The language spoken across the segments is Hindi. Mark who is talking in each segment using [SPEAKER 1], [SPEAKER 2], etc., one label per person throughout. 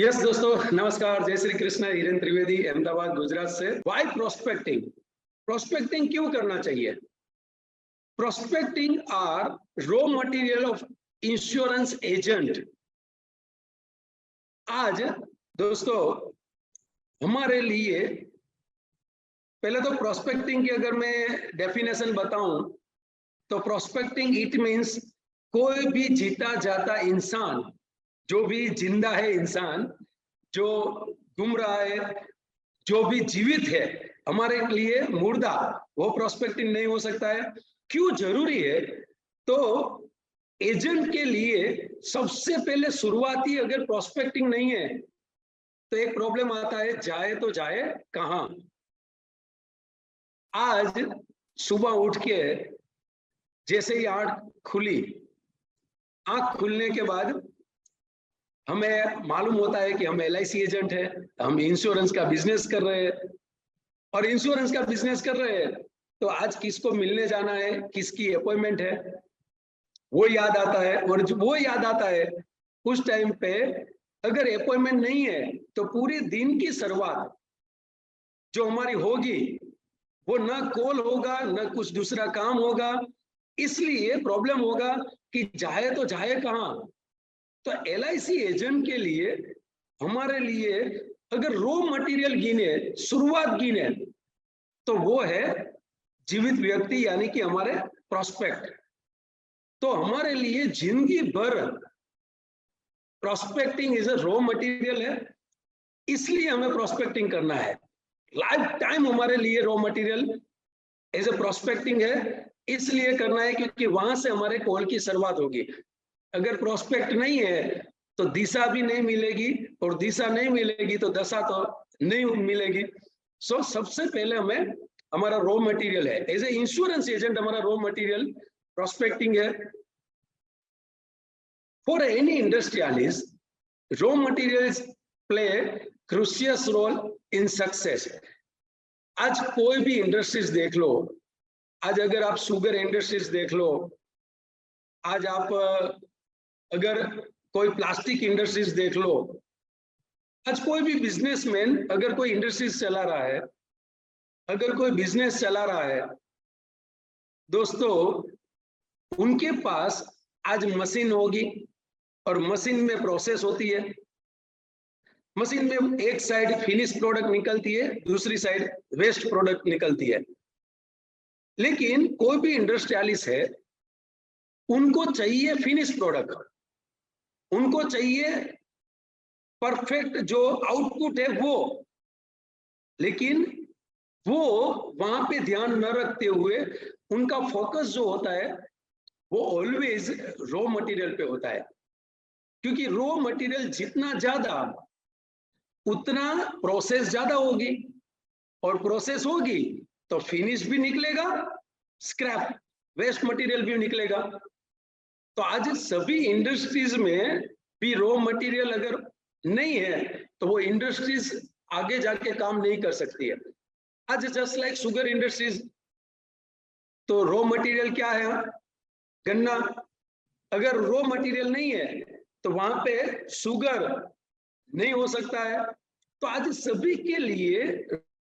[SPEAKER 1] यस दोस्तों, नमस्कार, जय श्री कृष्ण। हिरेन त्रिवेदी, अहमदाबाद, गुजरात से। Y prospecting? प्रोस्पेक्टिंग क्यों करना चाहिए? Prospecting are raw material of insurance agent. आज दोस्तों हमारे लिए पहले तो प्रोस्पेक्टिंग की अगर मैं डेफिनेशन बताऊं तो प्रोस्पेक्टिंग इट मींस कोई भी जीता जाता इंसान, जो भी जिंदा है इंसान, जो घूम रहा है, जो भी जीवित है, हमारे लिए मुर्दा, वो प्रोस्पेक्टिंग नहीं हो सकता है। क्यों जरूरी है? तो एजेंट के लिए सबसे पहले शुरुआती अगर प्रोस्पेक्टिंग नहीं है तो एक प्रॉब्लम आता है, जाए तो जाए कहां। आज सुबह उठ के जैसे ही आंख खुलने के बाद हमें मालूम होता है कि हम LIC एजेंट है, हम इंश्योरेंस का बिजनेस कर रहे हैं। और इंश्योरेंस का बिजनेस कर रहे हैं तो आज किसको मिलने जाना है, किसकी अपॉइंटमेंट है, वो याद आता है। और वो याद आता है उस टाइम पे अगर अपॉइंटमेंट नहीं है तो पूरे दिन की शुरुआत जो हमारी होगी वो न कॉल होगा, न कुछ दूसरा काम होगा। इसलिए प्रॉब्लम होगा कि जाए तो जाए कहां। तो LIC एजेंट के लिए, हमारे लिए अगर रॉ मटेरियल गिने, शुरुआत गिने, तो वो है जीवित व्यक्ति, यानी कि हमारे प्रोस्पेक्ट। तो हमारे लिए जिंदगी भर prospecting is a raw material है, इसलिए हमें प्रोस्पेक्टिंग करना है। लाइफ टाइम हमारे लिए raw material as a prospecting है, इसलिए करना है क्योंकि वहां से हमारे कॉल की शुरुआत होगी। अगर प्रोस्पेक्ट नहीं है तो दिशा भी नहीं मिलेगी, और दिशा नहीं मिलेगी तो दशा तो नहीं मिलेगी। सो सबसे पहले हमें हमारा रॉ मटेरियल है, एज ए इंश्योरेंस एजेंट हमारा रॉ मटेरियल प्रोस्पेक्टिंग है। For any industrialist, raw materials play crucial role in success. आज कोई भी इंडस्ट्रीज देख लो, आज अगर आप शुगर इंडस्ट्रीज देख लो, आज आप अगर कोई प्लास्टिक इंडस्ट्रीज देख लो, आज कोई भी बिजनेसमैन अगर कोई इंडस्ट्रीज चला रहा है, अगर कोई बिजनेस चला रहा है, दोस्तों उनके पास आज मशीन होगी और मशीन में प्रोसेस होती है। मशीन में एक साइड फिनिश प्रोडक्ट निकलती है, दूसरी साइड वेस्ट प्रोडक्ट निकलती है। लेकिन कोई भी इंडस्ट्रियलिस्ट है, उनको चाहिए फिनिश प्रोडक्ट, उनको चाहिए परफेक्ट जो आउटपुट है वो। लेकिन वो वहां पे ध्यान न रखते हुए उनका फोकस जो होता है वो ऑलवेज रॉ मटेरियल पे होता है, क्योंकि रॉ मटेरियल जितना ज्यादा उतना प्रोसेस ज्यादा होगी, और प्रोसेस होगी तो फिनिश भी निकलेगा, स्क्रैप वेस्ट मटेरियल भी निकलेगा। तो आज सभी इंडस्ट्रीज में भी रॉ मटेरियल अगर नहीं है तो वो इंडस्ट्रीज आगे जाके काम नहीं कर सकती है। आज जस्ट लाइक शुगर इंडस्ट्रीज, तो रॉ मटेरियल क्या है? गन्ना। अगर रॉ मटेरियल नहीं है तो वहां पे शुगर नहीं हो सकता है। तो आज सभी के लिए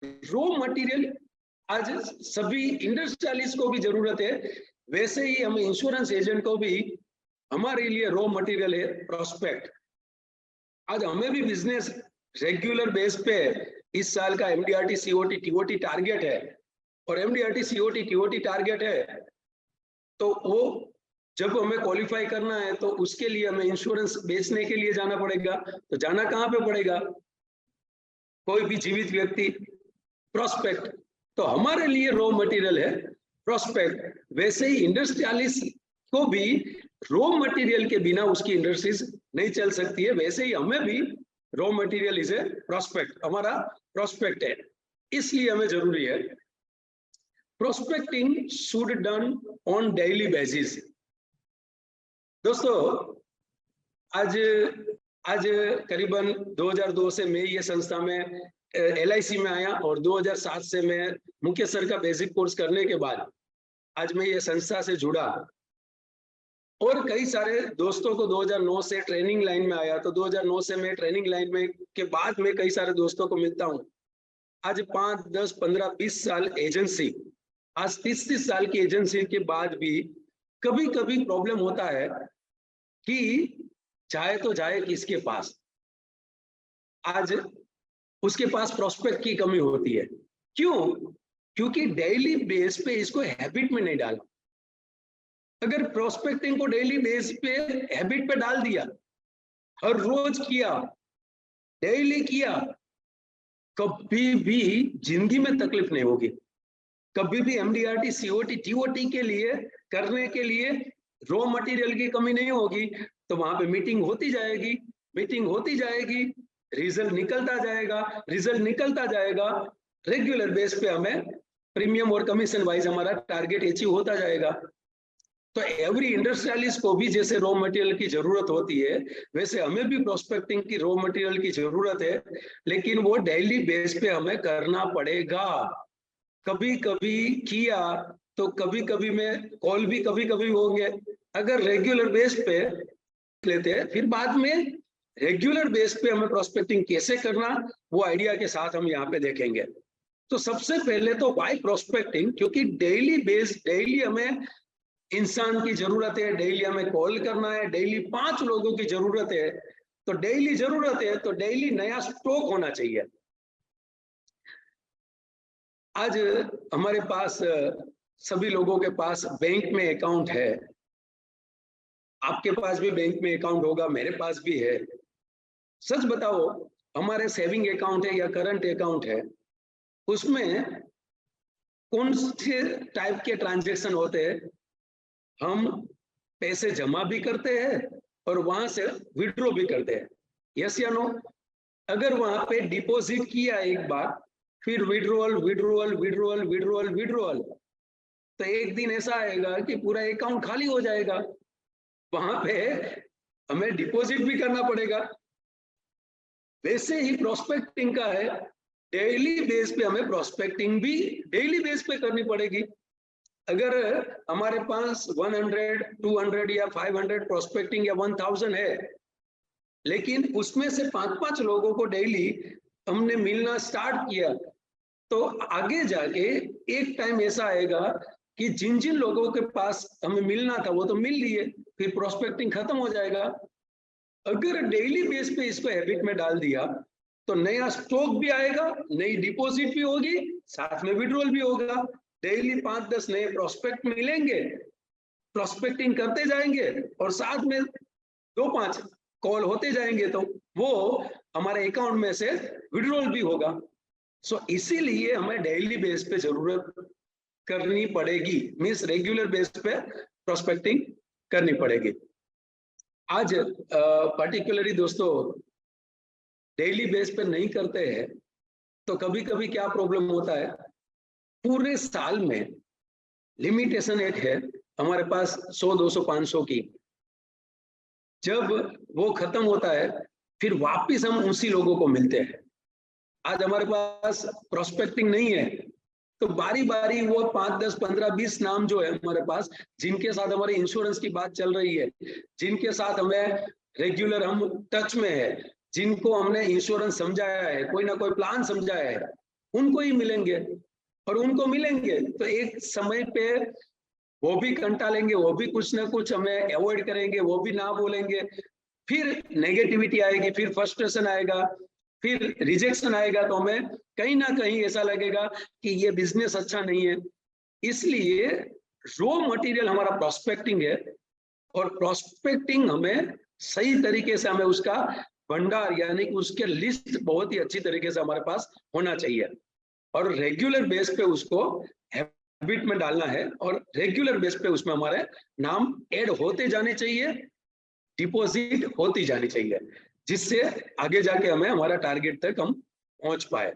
[SPEAKER 1] रॉ मटेरियल, आज सभी इंडस्ट्रियलिस्ट को भी जरूरत है, वैसे ही हमें इंश्योरेंस एजेंट को भी हमारे लिए रॉ मटेरियल है प्रोस्पेक्ट। आज हमें भी बिजनेस रेगुलर बेस पे इस साल का MDRT COT TOT टारगेट है, और MDRT COT TOT टारगेट है तो वो जब हमें क्वालिफाई करना है तो उसके लिए हमें इंश्योरेंस बेचने के लिए जाना पड़ेगा। तो जाना कहाँ पे पड़ेगा? कोई भी जीवित व्यक्ति, प्रोस्पेक्ट। तो हमारे लिए रॉ मटेरियल है प्रोस्पेक्ट। वैसे ही इंडस्ट्रियलिस्ट को भी रॉ मटेरियल के बिना उसकी इंडस्ट्रीज नहीं चल सकती है, वैसे ही हमें भी raw material is a prospect, हमारा प्रोस्पेक्ट है, इसलिए हमें जरूरी है। Prospecting should done on daily basis. दोस्तों आज करीबन 2002 से मैं ये संस्था में LIC में आया, और 2007 से मैं मुकेश सर का बेसिक कोर्स करने के बाद आज मैं ये संस्था से जुड़ा। और कई सारे दोस्तों को 2009 से ट्रेनिंग लाइन में आया, तो 2009 से मैं ट्रेनिंग लाइन में के बाद में कई सारे दोस्तों को मिलता हूँ। आज 5, 10, 15, 20 साल एजेंसी, आज 30 साल की एजेंसी के बाद भी कभी कभी प्रॉब्लम होता है कि जाए तो जाए किसके पास। आज उसके पास प्रोस्पेक्ट की कमी होती है। क्यों? क्योंकि डेली बेस पे इसको हैबिट में नहीं डाला। अगर प्रोस्पेक्टिंग को डेली बेस पे हैबिट पे डाल दिया, हर रोज किया, डेली किया, कभी भी जिंदगी में तकलीफ नहीं होगी। कभी भी एमडीआरटी, सीओटी, टीओटी के लिए करने के लिए रॉ मटेरियल की कमी नहीं होगी। तो वहां पे मीटिंग होती जाएगी, मीटिंग होती जाएगी, रिजल्ट निकलता जाएगा, रिजल्ट निकलता जाएगा। रेगुलर बेस पे हमें प्रीमियम और कमीशन वाइज हमारा टारगेट अचीव होता जाएगा। तो एवरी इंडस्ट्रियलिस्ट को भी जैसे रॉ मटेरियल की जरूरत होती है, वैसे हमें भी प्रोस्पेक्टिंग की रॉ मटेरियल की जरूरत है, लेकिन वो डेली बेस पे हमें करना पड़ेगा। कभी कभी किया तो कभी कभी में कॉल भी कभी कभी होंगे। अगर रेगुलर बेस पे लेते हैं, फिर बाद में रेगुलर बेस पे हमें प्रोस्पेक्टिंग कैसे करना, वो आइडिया के साथ हम यहाँ पे देखेंगे। तो सबसे पहले तो वाई प्रोस्पेक्टिंग, क्योंकि डेली बेस, डेली हमें इंसान की जरूरत है, डेली हमें कॉल करना है, डेली 5 लोगों की जरूरत है। तो डेली जरूरत है तो डेली नया स्टॉक होना चाहिए। आज हमारे पास सभी लोगों के पास बैंक में अकाउंट है। आपके पास भी बैंक में अकाउंट होगा, मेरे पास भी है। सच बताओ, हमारे सेविंग अकाउंट है या करंट अकाउंट है, उसमें कौन से टाइप के ट्रांजैक्शन होते हैं? हम पैसे जमा भी करते हैं और वहां से विड्रॉ भी करते हैं, यस या नो? अगर वहां पे डिपॉजिट किया एक बार, फिर withdrawal, withdrawal, withdrawal, withdrawal, withdrawal, तो एक दिन ऐसा आएगा कि पूरा अकाउंट खाली हो जाएगा। वहां पे हमें डिपॉजिट भी करना पड़ेगा। वैसे ही प्रोस्पेक्टिंग का है, डेली बेस पे हमें प्रोस्पेक्टिंग भी डेली बेस पे करनी पड़ेगी। अगर हमारे पास 100, 200 या 500 प्रोस्पेक्टिंग या 1000 है, लेकिन उसमें से 5-5 लोगों को डेली हमने मिलना स्टार्ट किया, तो आगे जाके एक टाइम ऐसा आएगा कि जिन जिन लोगों के पास हमें मिलना था वो तो मिल लिए, फिर प्रोस्पेक्टिंग खत्म हो जाएगा। अगर डेली बेस पे इसको हैबिट में डाल दिया तो नया स्टॉक भी आएगा, नई डिपॉजिट भी होगी, साथ में विड्रॉल भी होगा। डेली 5-10 नए प्रोस्पेक्ट मिलेंगे, प्रोस्पेक्टिंग करते जाएंगे और साथ में 2-5 कॉल होते जाएंगे, तो वो हमारे अकाउंट में से विड्रॉल भी होगा। सो इसीलिए हमें डेली बेस पे जरूरत करनी पड़ेगी, मीन्स रेगुलर बेस पे प्रोस्पेक्टिंग करनी पड़ेगी। आज पर्टिकुलरली दोस्तों डेली बेस पे नहीं करते हैं, तो कभी कभी क्या प्रॉब्लम होता है, पूरे साल में लिमिटेशन एक है हमारे पास 100, 200, 500 की। जब वो खत्म होता है, फिर वापिस हम उसी लोगों को मिलते हैं। आज हमारे पास प्रोस्पेक्टिंग नहीं है, तो बारी बारी वो 5, 10, 15, 20 नाम जो है हमारे पास, जिनके साथ हमारे इंश्योरेंस की बात चल रही है, जिनके साथ हमें रेगुलर हम टच में है, जिनको हमने इंश्योरेंस समझाया है, कोई ना कोई प्लान समझाया है, उनको ही मिलेंगे। और उनको मिलेंगे तो एक समय पे वो भी कंटा लेंगे, वो भी कुछ ना कुछ हमें अवॉइड करेंगे, वो भी ना बोलेंगे, फिर नेगेटिविटी आएगी, फिर फ्रस्ट्रेशन आएगा, फिर रिजेक्शन आएगा, तो हमें कहीं ना कहीं ऐसा लगेगा कि ये बिजनेस अच्छा नहीं है। इसलिए रॉ मटेरियल हमारा प्रोस्पेक्टिंग है, और प्रोस्पेक्टिंग हमें सही तरीके से हमें उसका भंडार यानी कि उसके लिस्ट बहुत ही अच्छी तरीके से हमारे पास होना चाहिए, और रेगुलर बेस पे उसको हैबिट में डालना है, और रेगुलर बेस पे उसमें हमारे नाम ऐड होते जाने चाहिए, डिपॉजिट होती जानी चाहिए, जिससे आगे जाके हमें हमारा टारगेट तक हम पहुंच पाए।